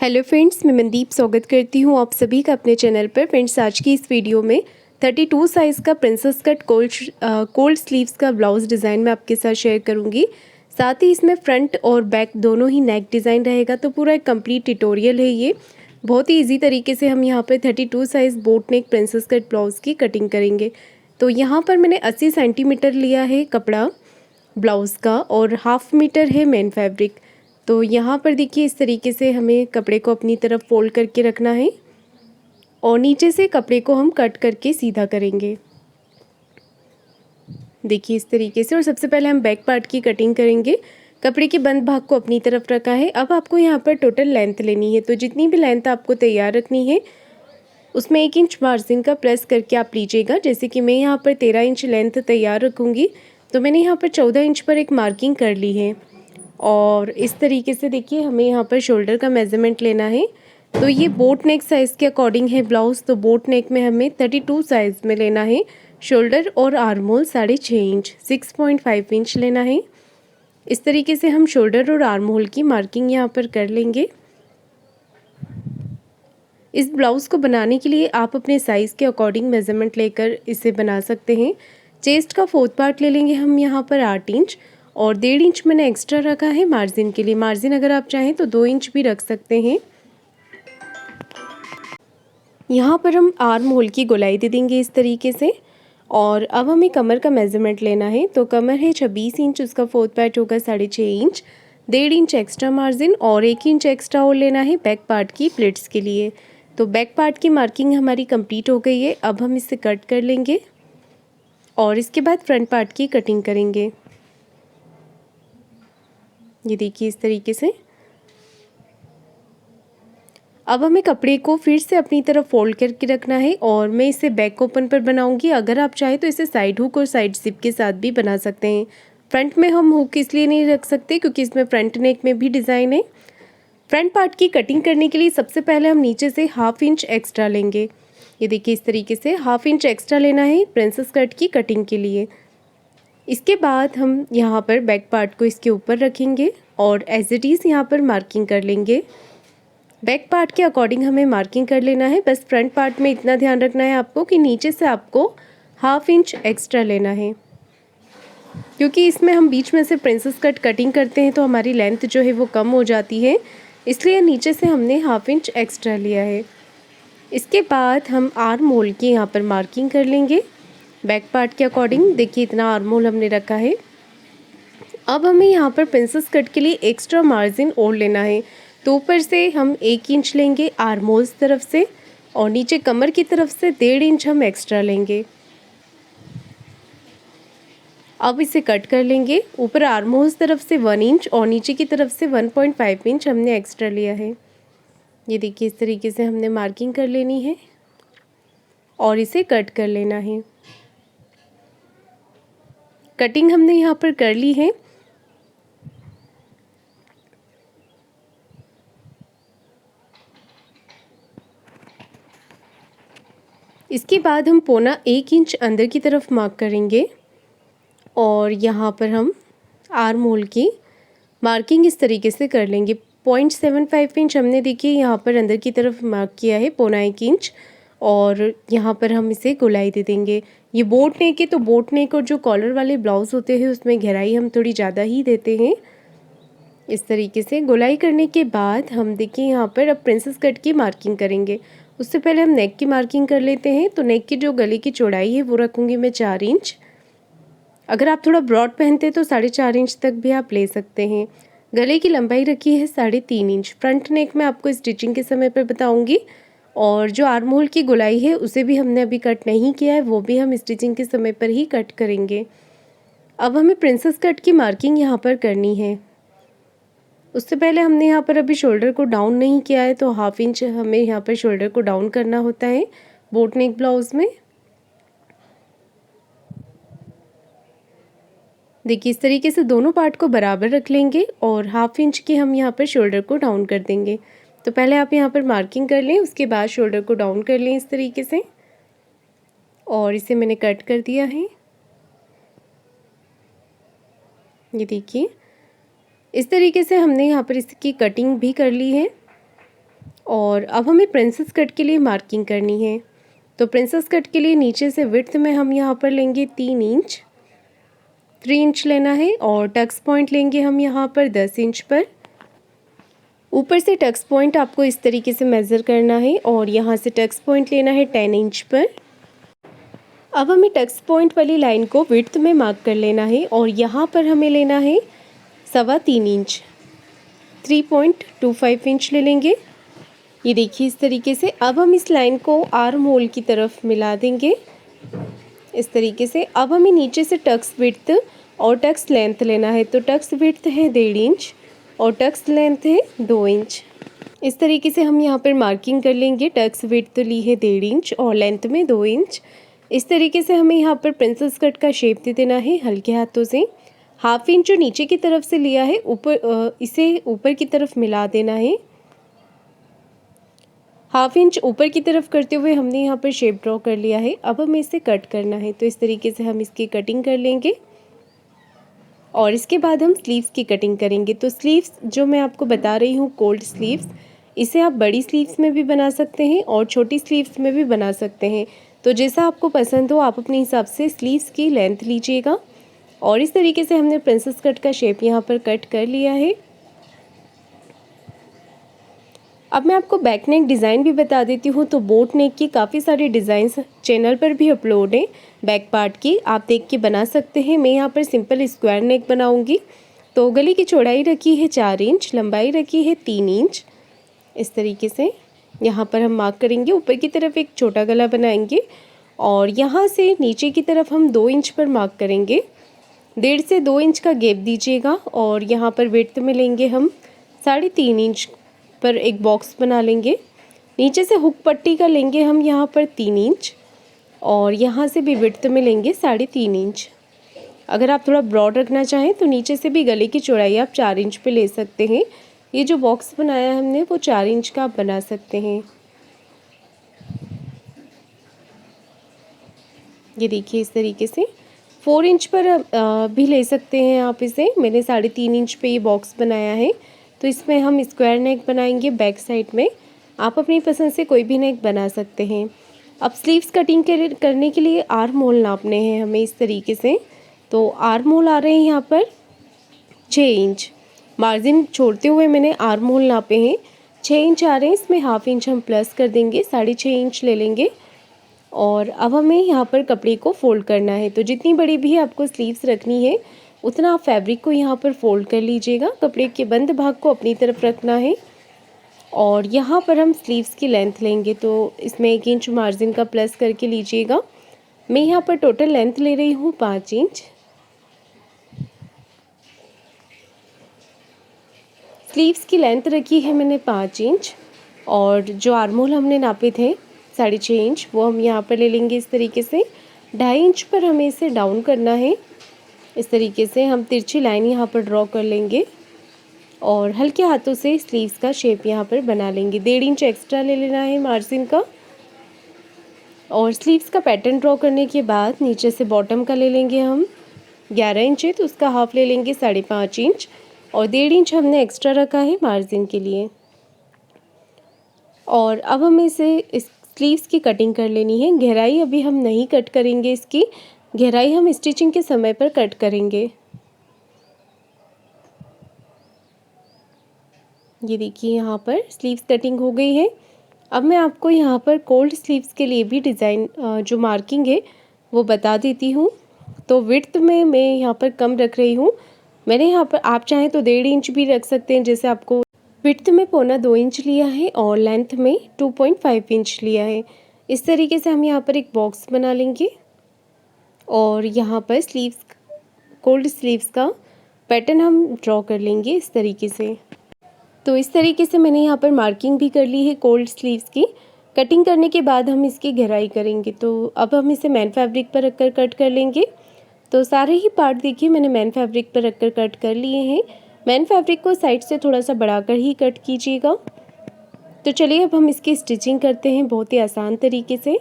Hello friends, मैं मनदीप स्वागत करती हूँ आप सभी का अपने चैनल पर। फ्रेंड्स, आज की इस वीडियो में 32 साइज़ का प्रिंसेस कट कोल्ड स्लीव्स का ब्लाउज़ डिज़ाइन मैं आपके साथ शेयर करूँगी। साथ ही इसमें फ्रंट और बैक दोनों ही नेक डिज़ाइन रहेगा, तो पूरा एक कंप्लीट ट्यूटोरियल है ये। बहुत ही ईजी तरीके से हम यहाँ पर 32 साइज़ बोट नेक प्रिंसेस कट ब्लाउज़ की कटिंग करेंगे। तो यहाँ पर मैंने 80 सेंटीमीटर लिया है कपड़ा ब्लाउज़ का और 1/2 मीटर है मेन फैब्रिक। तो यहाँ पर देखिए इस तरीके से हमें कपड़े को अपनी तरफ फोल्ड करके रखना है और नीचे से कपड़े को हम कट करके सीधा करेंगे। देखिए इस तरीके से। और सबसे पहले हम बैक पार्ट की कटिंग करेंगे। कपड़े के बंद भाग को अपनी तरफ रखा है। अब आपको यहाँ पर टोटल लेंथ लेनी है, तो जितनी भी लेंथ आपको तैयार रखनी है उसमें 1 इंच मार्जिन का प्रेस करके आप लीजिएगा। जैसे कि मैं यहाँ पर 13 इंच लेंथ तैयार रखूँगी, तो मैंने यहाँ पर 14 इंच पर एक मार्किंग कर ली है। और इस तरीके से देखिए हमें यहाँ पर शोल्डर का मेज़रमेंट लेना है। तो ये बोट नेक साइज़ के अकॉर्डिंग है ब्लाउज़, तो बोट नेक में हमें 32 साइज़ में लेना है। शोल्डर और आर्म होल 6.5 इंच 6.5 इंच लेना है। इस तरीके से हम शोल्डर और आर्म होल की मार्किंग यहाँ पर कर लेंगे। इस ब्लाउज़ को बनाने के लिए आप अपने साइज़ के अकॉर्डिंग मेज़रमेंट लेकर इसे बना सकते हैं। चेस्ट का 4th पार्ट ले लेंगे हम यहाँ पर 8 इंच और 1.5 इंच मैंने एक्स्ट्रा रखा है मार्जिन के लिए। मार्जिन अगर आप चाहें तो 2 इंच भी रख सकते हैं। यहाँ पर हम आर्म होल की गोलाई दे देंगे इस तरीके से। और अब हमें कमर का मेज़रमेंट लेना है। तो कमर है 26 इंच, उसका 4th पार्ट होगा 6.5 इंच। 1.5 इंच एक्स्ट्रा मार्जिन और 1 इंच एक्स्ट्रा और लेना है बैक पार्ट की प्लिट्स के लिए। तो बैक पार्ट की मार्किंग हमारी कंप्लीट हो गई है। अब हम इसे कट कर लेंगे और इसके बाद फ्रंट पार्ट की कटिंग करेंगे। ये देखिए इस तरीके से। अब हमें कपड़े को फिर से अपनी तरफ फोल्ड करके रखना है और मैं इसे बैक ओपन पर बनाऊंगी। अगर आप चाहें तो इसे साइड हुक और साइड जिप के साथ भी बना सकते हैं। फ्रंट में हम हुक इसलिए नहीं रख सकते क्योंकि इसमें फ्रंट नेक में भी डिज़ाइन है। फ्रंट पार्ट की कटिंग करने के लिए सबसे पहले हम नीचे से 1/2 इंच एक्स्ट्रा लेंगे। ये देखिए इस तरीके से 1/2 इंच एक्स्ट्रा लेना है प्रिंसेस कट की कटिंग के लिए। इसके बाद हम यहाँ पर बैक पार्ट को इसके ऊपर रखेंगे और एज इट इज़ यहाँ पर मार्किंग कर लेंगे। बैक पार्ट के अकॉर्डिंग हमें मार्किंग कर लेना है। बस फ्रंट पार्ट में इतना ध्यान रखना है आपको कि नीचे से आपको 1/2 इंच एक्स्ट्रा लेना है, क्योंकि इसमें हम बीच में से प्रिंसेस कट कटिंग करते हैं तो हमारी लेंथ जो है वो कम हो जाती है, इसलिए नीचे से हमने 1/2 इंच एक्स्ट्रा लिया है। इसके बाद हम आर्म होल की यहाँ पर मार्किंग कर लेंगे बैक पार्ट के अकॉर्डिंग। देखिए इतना आर्म होल हमने रखा है। अब हमें यहाँ पर प्रिंसेस कट के लिए एक्स्ट्रा मार्जिन और लेना है। तो ऊपर से हम 1 इंच लेंगे आर्म होल्स तरफ से और नीचे कमर की तरफ से 1.5 इंच हम एक्स्ट्रा लेंगे। अब इसे कट कर लेंगे। ऊपर आर्म होल्स तरफ से 1 इंच और नीचे की तरफ से 1.5 इंच हमने एक्स्ट्रा लिया है। ये देखिए इस तरीके से हमने मार्किंग कर लेनी है और इसे कट कर लेना है। कटिंग हमने यहाँ पर कर ली है। इसके बाद हम 1.25 इंच अंदर की तरफ मार्क करेंगे और यहाँ पर हम आर्म होल की मार्किंग इस तरीके से कर लेंगे। 0.75 इंच हमने देखिए यहाँ पर अंदर की तरफ मार्क किया है, 0.25 इंच, और यहाँ पर हम इसे गोलाई दे देंगे। ये बोट नेक है, तो बोट नेक और जो कॉलर वाले ब्लाउज होते हैं उसमें गहराई हम थोड़ी ज़्यादा ही देते हैं। इस तरीके से गोलाई करने के बाद हम देखिए यहाँ पर अब प्रिंसेस कट की मार्किंग करेंगे। उससे पहले हम नेक की मार्किंग कर लेते हैं। तो नेक की जो गले की चौड़ाई है वो रखूँगी मैं 4 इंच। अगर आप थोड़ा ब्रॉड पहनते हैं तो 4.5 इंच तक भी आप ले सकते हैं। गले की लंबाई रखी है 3.5 इंच। फ्रंट नेक में आपको स्टिचिंग के समय पर बताऊंगी। और जो आर्म होल की गोलाई है उसे भी हमने अभी कट नहीं किया है, वो भी हम स्टिचिंग के समय पर ही कट करेंगे। अब हमें प्रिंसेस कट की मार्किंग यहाँ पर करनी है। उससे पहले हमने यहाँ पर अभी शोल्डर को डाउन नहीं किया है, तो 1/2 इंच हमें यहाँ पर शोल्डर को डाउन करना होता है बोट नेक ब्लाउज में। देखिए इस तरीके से दोनों पार्ट को बराबर रख लेंगे और 1/2 इंच की हम यहाँ पर शोल्डर को डाउन कर देंगे। तो पहले आप यहाँ पर मार्किंग कर लें, उसके बाद शोल्डर को डाउन कर लें इस तरीके से, और इसे मैंने कट कर दिया है। ये देखिए इस तरीके से हमने यहाँ पर इसकी कटिंग भी कर ली है। और अब हमें प्रिंसेस कट के लिए मार्किंग करनी है। तो प्रिंसेस कट के लिए नीचे से विड्थ में हम यहाँ पर लेंगे 3 इंच, 3 इंच लेना है। और टक्स पॉइंट लेंगे हम यहाँ पर 10 इंच पर। ऊपर से टक्स पॉइंट आपको इस तरीके से मेज़र करना है और यहाँ से टक्स पॉइंट लेना है 10 इंच पर। अब हमें टक्स पॉइंट वाली लाइन को विड्थ में मार्क कर लेना है और यहाँ पर हमें लेना है 3.25 इंच, 3.25 इंच ले लेंगे। ये देखिए इस तरीके से। अब हम इस लाइन को आर्म होल की तरफ मिला देंगे इस तरीके से। अब हमें नीचे से टक्स विड्थ और टक्स लेंथ लेना है। तो टक्स विड्थ है 1.5 इंच और टक्स लेंथ है 2 इंच। इस तरीके से हम यहाँ पर मार्किंग कर लेंगे। टक्स विड्थ ली है 1.5 इंच और लेंथ में 2 इंच। इस तरीके से हमें यहाँ पर प्रिंसेस कट का शेप दे देना है हल्के हाथों से। 1/2 इंच जो नीचे की तरफ से लिया है इसे ऊपर की तरफ मिला देना है। 1/2 इंच ऊपर की तरफ करते हुए हमने यहाँ पर शेप ड्रॉ कर लिया है। अब हमें इसे कट करना है। तो इस तरीके से हम इसकी कटिंग कर लेंगे और इसके बाद हम स्लीव्स की कटिंग करेंगे। तो स्लीव्स जो मैं आपको बता रही हूँ कोल्ड स्लीव्स, इसे आप बड़ी स्लीव्स में भी बना सकते हैं और छोटी स्लीव्स में भी बना सकते हैं। तो जैसा आपको पसंद हो आप अपने हिसाब से स्लीव्स की लेंथ लीजिएगा। और इस तरीके से हमने प्रिंसेस कट का शेप यहाँ पर कट कर लिया है। अब मैं आपको बैक नेक डिज़ाइन भी बता देती हूँ। तो बोट नेक की काफ़ी सारी डिज़ाइंस चैनल पर भी अपलोड हैं बैक पार्ट की, आप देख के बना सकते हैं। मैं यहाँ पर सिंपल स्क्वायर नेक बनाऊँगी। तो गले की चौड़ाई रखी है 4 इंच, लंबाई रखी है 3 इंच। इस तरीके से यहाँ पर हम मार्क करेंगे। ऊपर की तरफ एक छोटा गला बनाएंगे और यहाँ से नीचे की तरफ हम 2 इंच पर मार्क करेंगे। 1.5 से 2 इंच का गैप दीजिएगा और यहाँ पर विड्थ में लेंगे हम 3.5 इंच पर एक बॉक्स बना लेंगे। नीचे से हुक पट्टी का लेंगे हम यहाँ पर 3 इंच और यहाँ से भी विड्थ में लेंगे 3.5 इंच। अगर आप थोड़ा ब्रॉड रखना चाहें तो नीचे से भी गले की चौड़ाई आप 4 इंच पे ले सकते हैं। ये जो बॉक्स बनाया है हमने वो 4 इंच का आप बना सकते हैं। ये देखिए इस तरीके से 4 इंच पर भी ले सकते हैं आप इसे। मैंने 3.5 इंच पे ये बॉक्स बनाया है। तो इसमें हम स्क्वायर नेक बनाएंगे बैक साइड में। आप अपनी पसंद से कोई भी नेक बना सकते हैं। अब स्लीव्स कटिंग करने के लिए आर्म होल नापने हैं हमें इस तरीके से। तो आर्म होल आ रहे हैं यहाँ पर 6 इंच। मार्जिन छोड़ते हुए मैंने आर्म होल नापे हैं 6 इंच आ रहे हैं। इसमें 1/2 इंच हम प्लस कर देंगे, 6.5 इंच ले लेंगे। और अब हमें यहाँ पर कपड़े को फोल्ड करना है। तो जितनी बड़ी भी आपको स्लीव्स रखनी है उतना आप फैब्रिक को यहाँ पर फोल्ड कर लीजिएगा। कपड़े के बंद भाग को अपनी तरफ रखना है और यहाँ पर हम स्लीव्स की लेंथ लेंगे। तो इसमें 1 इंच मार्जिन का प्लस करके लीजिएगा। मैं यहाँ पर टोटल लेंथ ले रही हूँ 5 इंच। स्लीव्स की लेंथ रखी है मैंने 5 इंच और जो आर्म होल हमने नापे थे 6.5 इंच वो हम यहाँ पर ले लेंगे इस तरीके से। 2.5 इंच पर हमें इसे डाउन करना है। इस तरीके से हम तिरछी लाइन यहाँ पर ड्रॉ कर लेंगे और हल्के हाथों से स्लीव्स का शेप यहाँ पर बना लेंगे। 1.5 इंच एक्स्ट्रा ले लेना है मार्जिन का। और स्लीव्स का पैटर्न ड्रॉ करने के बाद नीचे से बॉटम का ले लेंगे हम 11 इंच है तो उसका हाफ ले लेंगे 5.5 इंच और 1.5 इंच हमने एक्स्ट्रा रखा है मार्जिन के लिए। और अब हमें इसे इस स्लीव्स की कटिंग कर लेनी है। गहराई अभी हम नहीं कट करेंगे, इसकी गहराई हम स्टिचिंग के समय पर कट करेंगे। ये देखिए यहाँ पर स्लीव्स कटिंग हो गई है। अब मैं आपको यहाँ पर कोल्ड स्लीव्स के लिए भी डिज़ाइन जो मार्किंग है वो बता देती हूँ। तो विड्थ में मैं यहाँ पर कम रख रही हूँ। मैंने यहाँ पर, आप चाहें तो 1.5 इंच भी रख सकते हैं। जैसे आपको विड्थ में 1.25 इंच लिया है और लेंथ में 2.5 इंच लिया है। इस तरीके से हम यहाँ पर एक बॉक्स बना लेंगे और यहाँ पर स्लीव्स, कोल्ड स्लीव्स का पैटर्न हम ड्रॉ कर लेंगे इस तरीके से। तो इस तरीके से मैंने यहाँ पर मार्किंग भी कर ली है कोल्ड स्लीव्स की। कटिंग करने के बाद हम इसकी गहराई करेंगे। तो अब हम इसे मैन फैब्रिक पर रखकर कट कर लेंगे। तो सारे ही पार्ट देखिए मैंने मैन फैब्रिक पर रखकर कट कर लिए हैं। मैन फैब्रिक को साइड से थोड़ा सा बढ़ाकर ही कट कीजिएगा। तो चलिए अब हम इसकी स्टिचिंग करते हैं बहुत ही आसान तरीके से।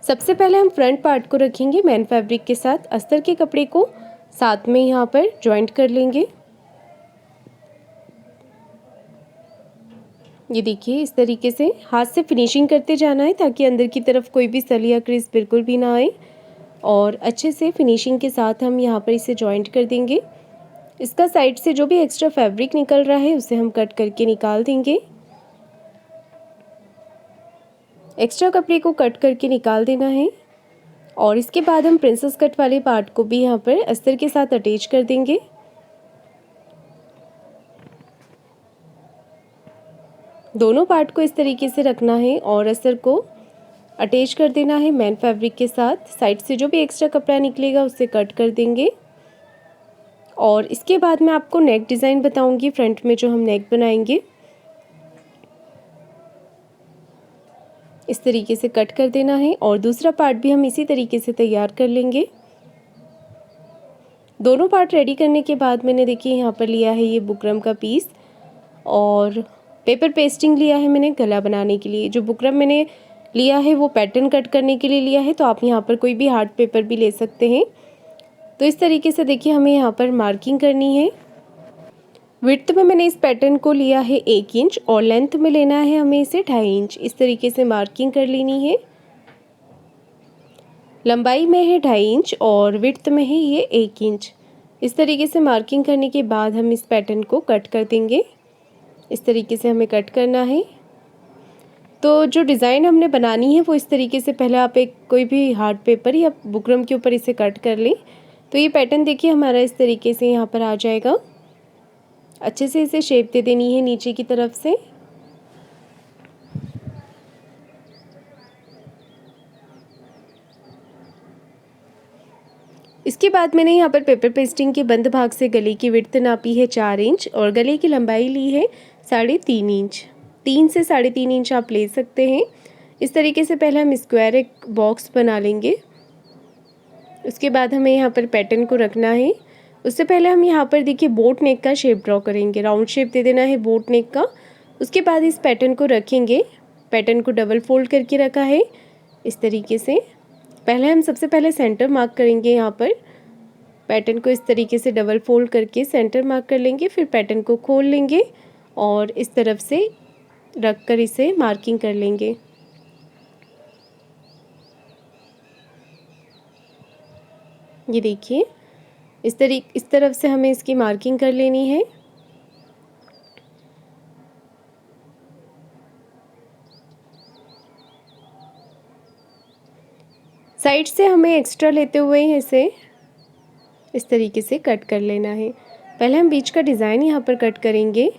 सबसे पहले हम फ्रंट पार्ट को रखेंगे मैन फैब्रिक के साथ। अस्तर के कपड़े को साथ में यहाँ पर जॉइंट कर लेंगे। ये देखिए इस तरीके से हाथ से फिनिशिंग करते जाना है ताकि अंदर की तरफ कोई भी सल या क्रीज बिल्कुल भी ना आए, और अच्छे से फिनिशिंग के साथ हम यहाँ पर इसे जॉइंट कर देंगे। इसका साइड से जो भी एक्स्ट्रा फैब्रिक निकल रहा है उसे हम कट करके निकाल देंगे। एक्स्ट्रा कपड़े को कट करके निकाल देना है, और इसके बाद हम प्रिंसेस कट वाले पार्ट को भी यहाँ पर अस्तर के साथ अटैच कर देंगे। दोनों पार्ट को इस तरीके से रखना है और अस्तर को अटैच कर देना है मेन फैब्रिक के साथ। साइड से जो भी एक्स्ट्रा कपड़ा निकलेगा उसे कट कर देंगे। और इसके बाद मैं आपको नेक डिज़ाइन बताऊंगी, फ्रंट में जो हम नेक बनाएंगे। इस तरीके से कट कर देना है और दूसरा पार्ट भी हम इसी तरीके से तैयार कर लेंगे। दोनों पार्ट रेडी करने के बाद मैंने देखिए यहाँ पर लिया है ये बुकरम का पीस, और पेपर पेस्टिंग लिया है मैंने गला बनाने के लिए। जो बुकरम मैंने लिया है वो पैटर्न कट करने के लिए लिया है, तो आप यहाँ पर कोई भी हार्ड पेपर भी ले सकते हैं। तो इस तरीके से देखिए हमें यहाँ पर मार्किंग करनी है। विड्थ में मैंने इस पैटर्न को लिया है 1 इंच, और लेंथ में लेना है हमें इसे 2.5 इंच। इस तरीके से मार्किंग कर लेनी है। लंबाई में है 2.5 इंच और विड्थ में है ये 1 इंच। इस तरीके से मार्किंग करने के बाद हम इस पैटर्न को कट कर देंगे। इस तरीके से हमें कट करना है। तो जो डिज़ाइन हमने बनानी है वो इस तरीके से पहले आप एक कोई भी हार्ड पेपर या बुकरम के ऊपर इसे कट कर लें। तो ये पैटर्न देखिए हमारा इस तरीके से यहाँ पर आ जाएगा। अच्छे से इसे शेप दे देनी है नीचे की तरफ से। इसके बाद मैंने यहाँ पर पेपर पेस्टिंग के बंद भाग से गले की विड्थ नापी है 4 इंच और गले की लंबाई ली है 3.5 इंच। 3 से 3.5 इंच आप ले सकते हैं। इस तरीके से पहले हम स्क्वायर एक बॉक्स बना लेंगे। उसके बाद हमें यहाँ पर पैटर्न को रखना है। उससे पहले हम यहाँ पर देखिए बोट नेक का शेप ड्रॉ करेंगे। राउंड शेप दे देना है बोट नेक का। उसके बाद इस पैटर्न को रखेंगे। पैटर्न को डबल फोल्ड करके रखा है इस तरीके से। पहले हम सबसे पहले सेंटर मार्क करेंगे। यहाँ पर पैटर्न को इस तरीके से डबल फोल्ड करके सेंटर मार्क कर लेंगे। फिर पैटर्न को खोल लेंगे और इस तरफ से रख कर इसे मार्किंग कर लेंगे। ये देखिए इस तरफ से हमें इसकी मार्किंग कर लेनी है। साइड से हमें एक्स्ट्रा लेते हुए इसे इस तरीके से कट कर लेना है। पहले हम बीच का डिज़ाइन यहाँ पर कट करेंगे।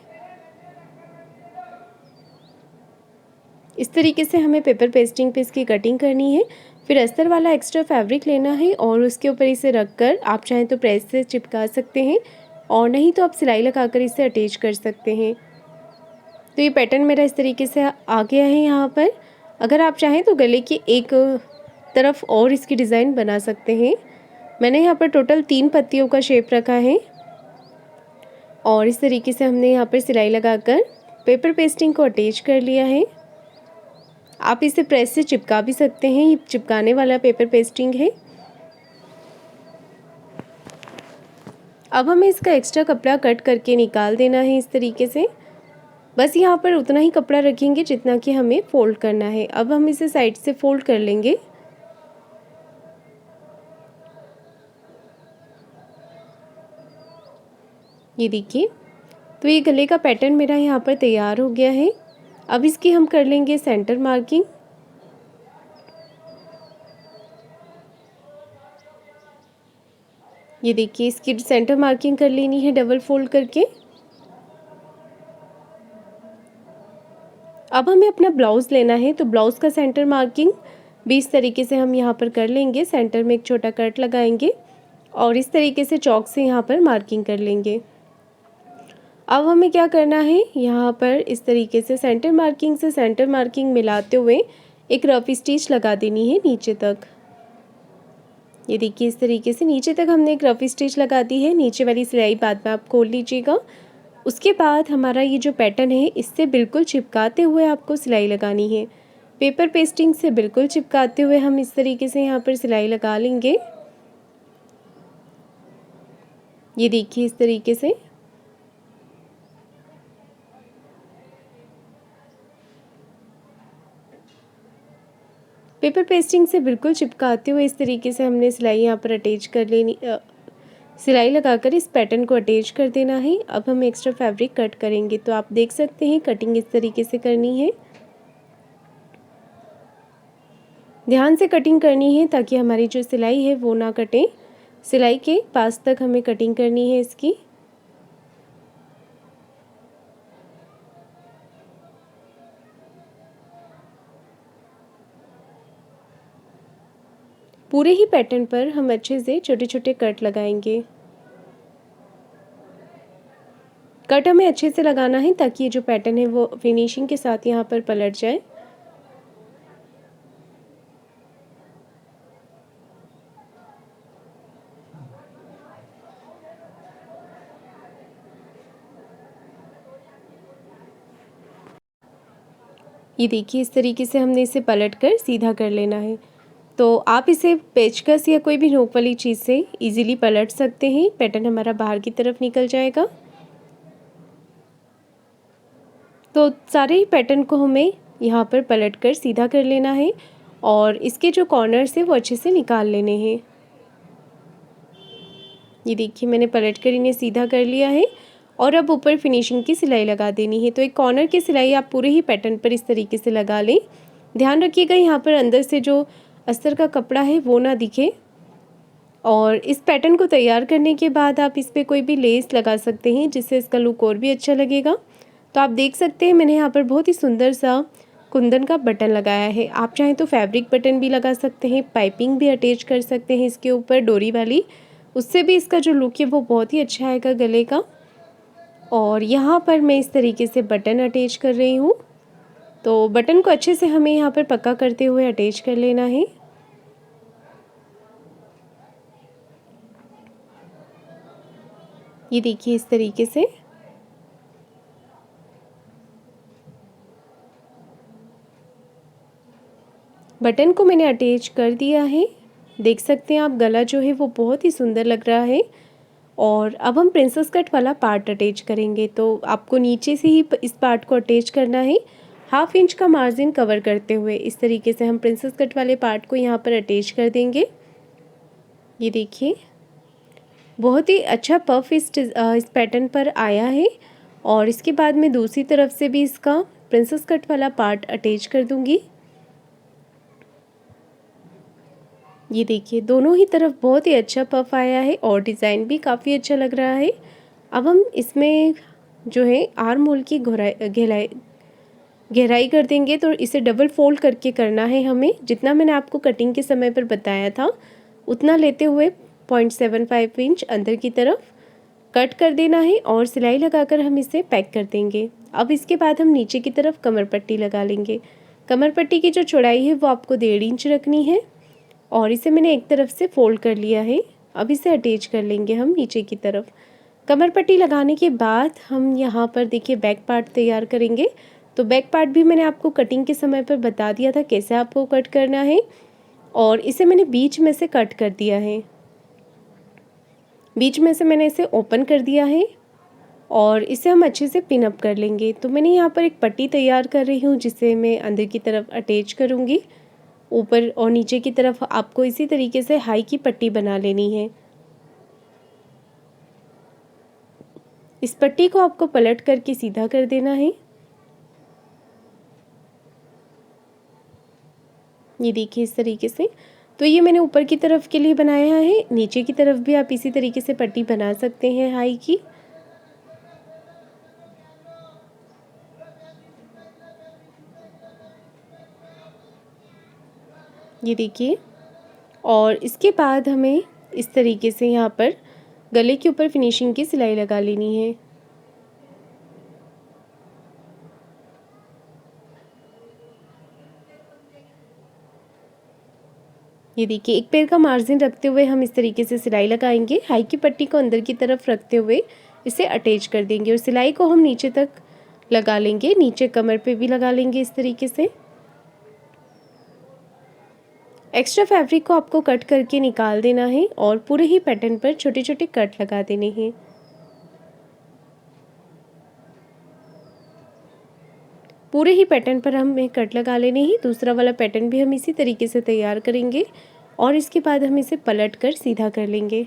इस तरीके से हमें पेपर पेस्टिंग पे इसकी कटिंग करनी है। फिर अस्तर वाला एक्स्ट्रा फैब्रिक लेना है और उसके ऊपर इसे रखकर आप चाहें तो प्रेस से चिपका सकते हैं, और नहीं तो आप सिलाई लगाकर इसे अटैच कर सकते हैं। तो ये पैटर्न मेरा इस तरीके से आ गया है यहाँ पर। अगर आप चाहें तो गले की एक तरफ और इसकी डिज़ाइन बना सकते हैं। मैंने यहाँ पर टोटल 3 पत्तियों का शेप रखा है, और इस तरीके से हमने यहाँ पर सिलाई लगाकर पेपर पेस्टिंग को अटैच कर लिया है। आप इसे प्रेस से चिपका भी सकते हैं। ये चिपकाने वाला पेपर पेस्टिंग है। अब हमें इसका एक्स्ट्रा कपड़ा कट करके निकाल देना है इस तरीके से। बस यहाँ पर उतना ही कपड़ा रखेंगे जितना कि हमें फोल्ड करना है। अब हम इसे साइड से फोल्ड कर लेंगे। ये देखिए, तो ये गले का पैटर्न मेरा यहाँ पर तैयार हो गया है। अब इसकी हम कर लेंगे सेंटर मार्किंग। ये देखिए इसकी सेंटर मार्किंग कर लेनी है डबल फोल्ड करके। अब हमें अपना ब्लाउज़ लेना है, तो ब्लाउज़ का सेंटर मार्किंग भी इस तरीके से हम यहाँ पर कर लेंगे। सेंटर में एक छोटा कट लगाएंगे और इस तरीके से चॉक से यहाँ पर मार्किंग कर लेंगे। अब हमें क्या करना है, यहाँ पर इस तरीके से सेंटर मार्किंग से सेंटर मार्किंग मिलाते हुए एक रफ स्टिच लगा देनी है नीचे तक। ये देखिए इस तरीके से नीचे तक हमने एक रफ स्टिच लगा दी है। नीचे वाली सिलाई बाद में आप खोल लीजिएगा। उसके बाद हमारा ये जो पैटर्न है इससे बिल्कुल चिपकाते हुए आपको सिलाई लगानी है। पेपर पेस्टिंग से बिल्कुल चिपकाते हुए हम इस तरीके से यहाँ पर सिलाई लगा लेंगे। ये देखिए इस तरीके से। पेपर पेस्टिंग से बिल्कुल चिपकाते हुए इस तरीके से हमने सिलाई यहाँ पर अटैच कर लेनी, सिलाई लगाकर इस पैटर्न को अटैच कर देना है। अब हम एक्स्ट्रा फैब्रिक कट करेंगे, तो आप देख सकते हैं कटिंग इस तरीके से करनी है। ध्यान से कटिंग करनी है ताकि हमारी जो सिलाई है वो ना कटे। सिलाई के पास तक हमें कटिंग करनी है इसकी। पूरे ही पैटर्न पर हम अच्छे से छोटे छोटे कट लगाएंगे। कट हमें अच्छे से लगाना है ताकि ये जो पैटर्न है वो फिनिशिंग के साथ यहाँ पर पलट जाए। ये देखिए इस तरीके से हमने इसे पलटकर सीधा कर लेना है। तो आप इसे पेचकस या कोई भी नोक वाली चीज़ से इजीली पलट सकते हैं। पैटर्न हमारा बाहर की तरफ निकल जाएगा। तो सारे ही पैटर्न को हमें यहाँ पर पलटकर सीधा कर लेना है और इसके जो कॉर्नर्स हैं वो अच्छे से निकाल लेने हैं। ये देखिए मैंने पलटकर इन्हें सीधा कर लिया है और अब ऊपर फिनिशिंग की सिलाई लगा देनी है। तो एक कॉर्नर की सिलाई आप पूरे ही पैटर्न पर इस तरीके से लगा लें। ध्यान रखिएगा यहाँ पर अंदर से जो अस्तर का कपड़ा है वो ना दिखे। और इस पैटर्न को तैयार करने के बाद आप इस पर कोई भी लेस लगा सकते हैं जिससे इसका लुक और भी अच्छा लगेगा। तो आप देख सकते हैं मैंने यहाँ पर बहुत ही सुंदर सा कुंदन का बटन लगाया है। आप चाहें तो फैब्रिक बटन भी लगा सकते हैं, पाइपिंग भी अटैच कर सकते हैं इसके ऊपर डोरी वाली, उससे भी इसका जो लुक है वो बहुत ही अच्छा आएगा गले का। और यहाँ पर मैं इस तरीके से बटन अटैच कर रही हूँ। तो बटन को अच्छे से हमें यहाँ पर पक्का करते हुए अटैच कर लेना है। ये देखिए इस तरीके से। बटन को मैंने अटैच कर दिया है। देख सकते हैं आप गला जो है वो बहुत ही सुंदर लग रहा है। और अब हम प्रिंसेस कट वाला पार्ट अटैच करेंगे। तो आपको नीचे से ही इस पार्ट को अटैच करना है, 1/2 इंच का मार्जिन कवर करते हुए इस तरीके से हम प्रिंसेस कट वाले पार्ट को यहाँ पर अटैच कर देंगे। ये देखिए बहुत ही अच्छा पफ इस पैटर्न पर आया है। और इसके बाद मैं दूसरी तरफ से भी इसका प्रिंसेस कट वाला पार्ट अटैच कर दूंगी। ये देखिए दोनों ही तरफ बहुत ही अच्छा पफ आया है और डिज़ाइन भी काफ़ी अच्छा लग रहा है। अब हम इसमें जो है आर्म होल की गहराई कर देंगे। तो इसे डबल फोल्ड करके करना है हमें। जितना मैंने आपको कटिंग के समय पर बताया था उतना लेते हुए 0.75 इंच अंदर की तरफ कट कर देना है और सिलाई लगाकर हम इसे पैक कर देंगे। अब इसके बाद हम नीचे की तरफ कमर पट्टी लगा लेंगे। कमर पट्टी की जो चौड़ाई है वो आपको 1.5 इंच रखनी है और इसे मैंने एक तरफ से फोल्ड कर लिया है। अब इसे अटैच कर लेंगे हम नीचे की तरफ। कमर पट्टी लगाने के बाद हम यहाँ पर देखिए बैक पार्ट तैयार करेंगे। तो बैक पार्ट भी मैंने आपको कटिंग के समय पर बता दिया था कैसे आपको कट करना है और इसे मैंने बीच में से कट कर दिया है। बीच में से मैंने इसे ओपन कर दिया है और इसे हम अच्छे से पिन अप कर लेंगे। तो मैंने यहाँ पर एक पट्टी तैयार कर रही हूँ जिसे मैं अंदर की तरफ अटैच करूँगी। ऊपर और नीचे की तरफ आपको इसी तरीके से हाई की पट्टी बना लेनी है। इस पट्टी को आपको पलट करके सीधा कर देना है। ये देखिए इस तरीके से। तो ये मैंने ऊपर की तरफ के लिए बनाया है, नीचे की तरफ भी आप इसी तरीके से पट्टी बना सकते हैं हाई की। ये देखिए और इसके बाद हमें इस तरीके से यहाँ पर गले के ऊपर फिनिशिंग की सिलाई लगा लेनी है। ये देखिए एक पैर का मार्जिन रखते हुए हम इस तरीके से सिलाई लगाएंगे। हाई की पट्टी को अंदर की तरफ रखते हुए इसे अटैच कर देंगे और सिलाई को हम नीचे तक लगा लेंगे, नीचे कमर पे भी लगा लेंगे इस तरीके से। एक्स्ट्रा फैब्रिक को आपको कट करके निकाल देना है और पूरे ही पैटर्न पर छोटे छोटे कट लगा देने हैं। पूरे ही पैटर्न पर हमें कट लगा लेने हैं। दूसरा वाला पैटर्न भी हम इसी तरीके से तैयार करेंगे और इसके बाद हम इसे पलट कर सीधा कर लेंगे।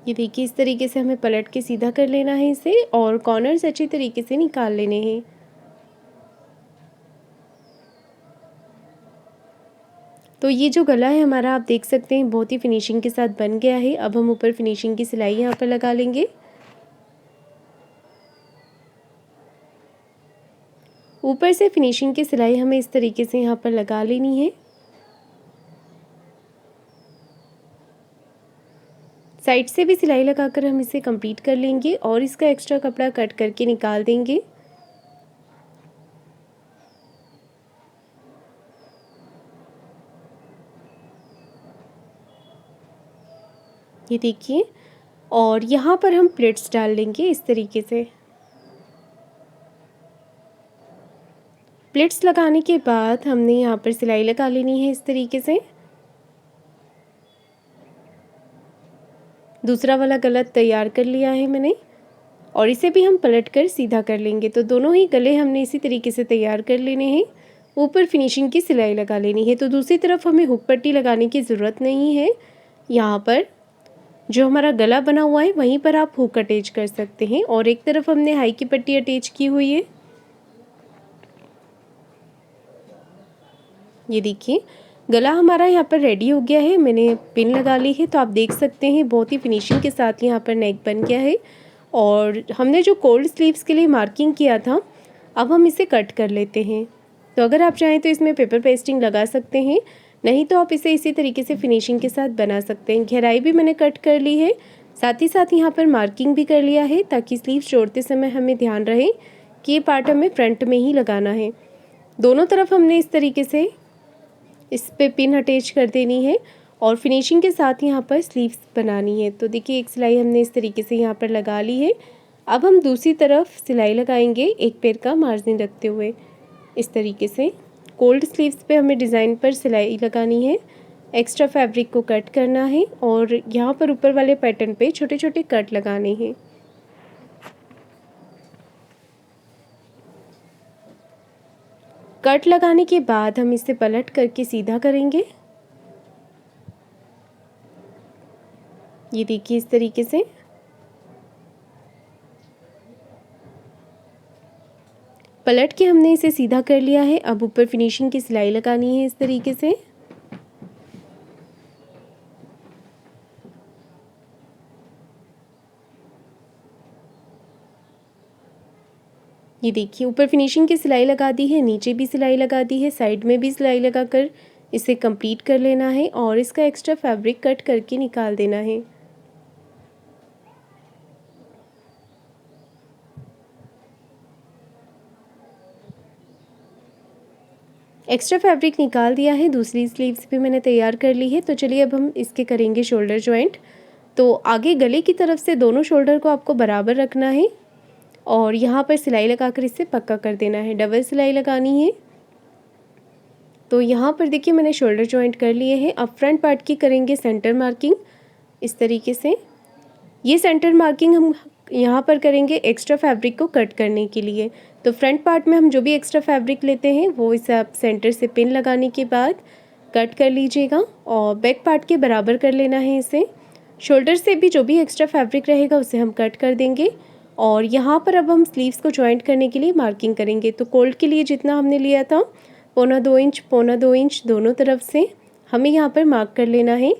ये देखिए, इस तरीके से हमें पलट के सीधा कर लेना है इसे और कॉर्नर्स अच्छी तरीके से निकाल लेने हैं। तो ये जो गला है हमारा, आप देख सकते हैं बहुत ही फिनिशिंग के साथ बन गया है। अब हम ऊपर फिनिशिंग की सिलाई यहाँ पर लगा लेंगे। ऊपर से फिनिशिंग की सिलाई हमें इस तरीके से यहाँ पर लगा लेनी है। साइड से भी सिलाई लगाकर हम इसे कंप्लीट कर लेंगे और इसका एक्स्ट्रा कपड़ा कट करके निकाल देंगे। ये देखिए, और यहाँ पर हम प्लेट्स डाल लेंगे इस तरीके से। प्लेट्स लगाने के बाद हमने यहाँ पर सिलाई लगा लेनी है इस तरीके से। दूसरा वाला गला तैयार कर लिया है मैंने और इसे भी हम पलट कर सीधा कर लेंगे। तो दोनों ही गले हमने इसी तरीके से तैयार कर लेने हैं। ऊपर फिनिशिंग की सिलाई लगा लेनी है। तो दूसरी तरफ हमें हुक पट्टी लगाने की ज़रूरत नहीं है। यहाँ पर जो हमारा गला बना हुआ है वहीं पर आप हुक अटैच कर सकते हैं और एक तरफ हमने हाई की पट्टी अटैच की हुई है। ये देखिए, गला हमारा यहाँ पर रेडी हो गया है। मैंने पिन लगा ली है, तो आप देख सकते हैं बहुत ही फिनिशिंग के साथ यहाँ पर नेक बन गया है। और हमने जो कोल्ड स्लीव्स के लिए मार्किंग किया था, अब हम इसे कट कर लेते हैं। तो अगर आप चाहें तो इसमें पेपर पेस्टिंग लगा सकते हैं, नहीं तो आप इसे इसी तरीके से फिनिशिंग के साथ बना सकते हैं। गहराई भी मैंने कट कर ली है, साथ ही साथ यहाँ पर मार्किंग भी कर लिया है ताकि स्लीव्स जोड़ते समय हमें ध्यान रहे कि ये पार्ट हमें फ्रंट में ही लगाना है। दोनों तरफ हमने इस तरीके से इस पे पिन अटैच कर देनी है और फिनिशिंग के साथ यहाँ पर स्लीव्स बनानी है। तो देखिए, एक सिलाई हमने इस तरीके से यहाँ पर लगा ली है। अब हम दूसरी तरफ सिलाई लगाएंगे एक पैर का मार्जिन रखते हुए। इस तरीके से कोल्ड स्लीव्स पे हमें डिज़ाइन पर सिलाई लगानी है, एक्स्ट्रा फैब्रिक को कट करना है और यहाँ पर ऊपर वाले पैटर्न पे छोटे छोटे कट लगाने हैं। कट लगाने के बाद हम इसे पलट करके सीधा करेंगे। ये देखिए, इस तरीके से पलट के हमने इसे सीधा कर लिया है। अब ऊपर फिनिशिंग की सिलाई लगानी है इस तरीके से। ये देखिए, ऊपर फिनिशिंग की सिलाई लगा दी है, नीचे भी सिलाई लगा दी है, साइड में भी सिलाई लगाकर इसे कंप्लीट कर लेना है और इसका एक्स्ट्रा फैब्रिक कट करके निकाल देना है। एक्स्ट्रा फैब्रिक निकाल दिया है, दूसरी स्लीव्स भी मैंने तैयार कर ली है। तो चलिए अब हम इसके करेंगे शोल्डर जॉइंट। तो आगे गले की तरफ से दोनों शोल्डर को आपको बराबर रखना है और यहाँ पर सिलाई लगाकर इसे पक्का कर देना है। डबल सिलाई लगानी है। तो यहाँ पर देखिए, मैंने शोल्डर जॉइंट कर लिए हैं। अब फ्रंट पार्ट की करेंगे सेंटर मार्किंग इस तरीके से। ये सेंटर मार्किंग हम यहाँ पर करेंगे एक्स्ट्रा फैब्रिक को कट करने के लिए। तो फ्रंट पार्ट में हम जो भी एक्स्ट्रा फैब्रिक लेते हैं वो इसे आप सेंटर से पिन लगाने के बाद कट कर लीजिएगा और बैक पार्ट के बराबर कर लेना है इसे। शोल्डर से भी जो भी एक्स्ट्रा फैब्रिक रहेगा उसे हम कट कर देंगे और यहाँ पर अब हम स्लीव्स को जॉइंट करने के लिए मार्किंग करेंगे। तो कोल्ड के लिए जितना हमने लिया था, 1.25 इंच दोनों तरफ से हमें यहाँ पर मार्क कर लेना है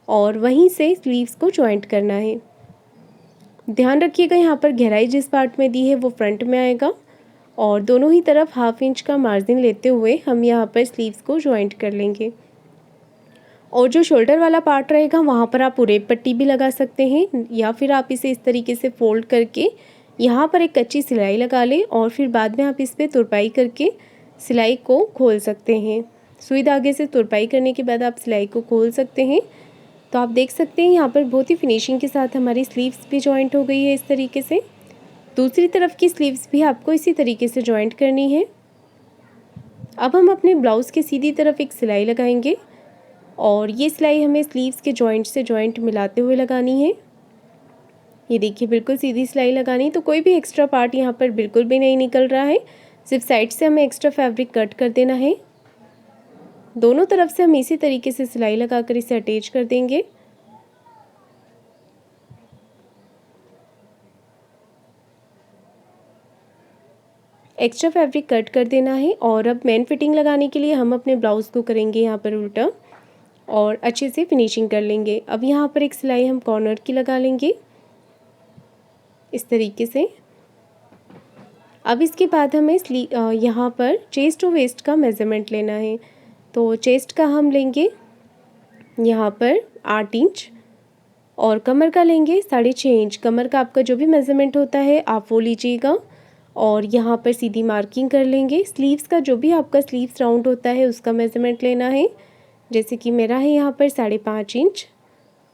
और वहीं से स्लीव्स को जॉइंट करना है। ध्यान रखिएगा, यहाँ पर गहराई जिस पार्ट में दी है वो फ्रंट में आएगा और दोनों ही तरफ 1/2 इंच का मार्जिन लेते हुए हम यहाँ पर स्लीव्स को जॉइंट कर लेंगे। और जो शोल्डर वाला पार्ट रहेगा वहाँ पर आप उरेब पट्टी भी लगा सकते हैं या फिर आप इसे इस तरीके से फोल्ड करके यहाँ पर एक कच्ची सिलाई लगा लें और फिर बाद में आप इस पर तुरपाई करके सिलाई को खोल सकते हैं। सुई धागे से तुरपाई करने के बाद आप सिलाई को खोल सकते हैं। तो आप देख सकते हैं यहाँ पर बहुत ही फिनिशिंग के साथ हमारी स्लीव्स भी जॉइंट हो गई है इस तरीके से। दूसरी तरफ की स्लीव्स भी आपको इसी तरीके से जॉइंट करनी है। अब हम अपने ब्लाउज़ के सीधी तरफ एक सिलाई लगाएंगे और ये सिलाई हमें स्लीव्स के जॉइंट से जॉइंट मिलाते हुए लगानी है। ये देखिए बिल्कुल सीधी सिलाई लगानी, तो कोई भी एक्स्ट्रा पार्ट यहाँ पर बिल्कुल भी नहीं निकल रहा है, सिर्फ साइड से हमें एक्स्ट्रा फैब्रिक कट कर देना है। दोनों तरफ से हम इसी तरीके से सिलाई लगाकर इसे अटैच कर देंगे। एक्स्ट्रा फैब्रिक कट कर देना है और अब मेन फिटिंग लगाने के लिए हम अपने ब्लाउज़ को करेंगे यहाँ पर उल्टा और अच्छे से फिनिशिंग कर लेंगे। अब यहाँ पर एक सिलाई हम कॉर्नर की लगा लेंगे इस तरीके से। अब इसके बाद हमें यहाँ पर चेस्ट और वेस्ट का मेज़रमेंट लेना है। तो चेस्ट का हम लेंगे यहाँ पर 8 इंच और कमर का लेंगे 6.5 इंच। कमर का आपका जो भी मेज़रमेंट होता है आप वो लीजिएगा और यहाँ पर सीधी मार्किंग कर लेंगे। स्लीव्स का जो भी आपका स्लीव्स राउंड होता है उसका मेज़रमेंट लेना है, जैसे कि मेरा है यहाँ पर 5.5 इंच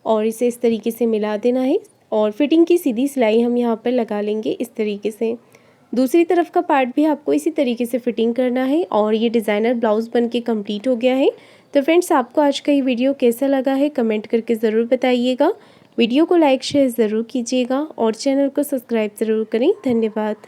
और इसे इस तरीके से मिला देना है और फिटिंग की सीधी सिलाई हम यहाँ पर लगा लेंगे इस तरीके से। दूसरी तरफ का पार्ट भी आपको इसी तरीके से फिटिंग करना है और ये डिज़ाइनर ब्लाउज़ बनके कंप्लीट हो गया है। तो फ्रेंड्स, आपको आज का ये वीडियो कैसा लगा है कमेंट करके ज़रूर बताइएगा। वीडियो को लाइक शेयर ज़रूर कीजिएगा और चैनल को सब्सक्राइब ज़रूर करें। धन्यवाद।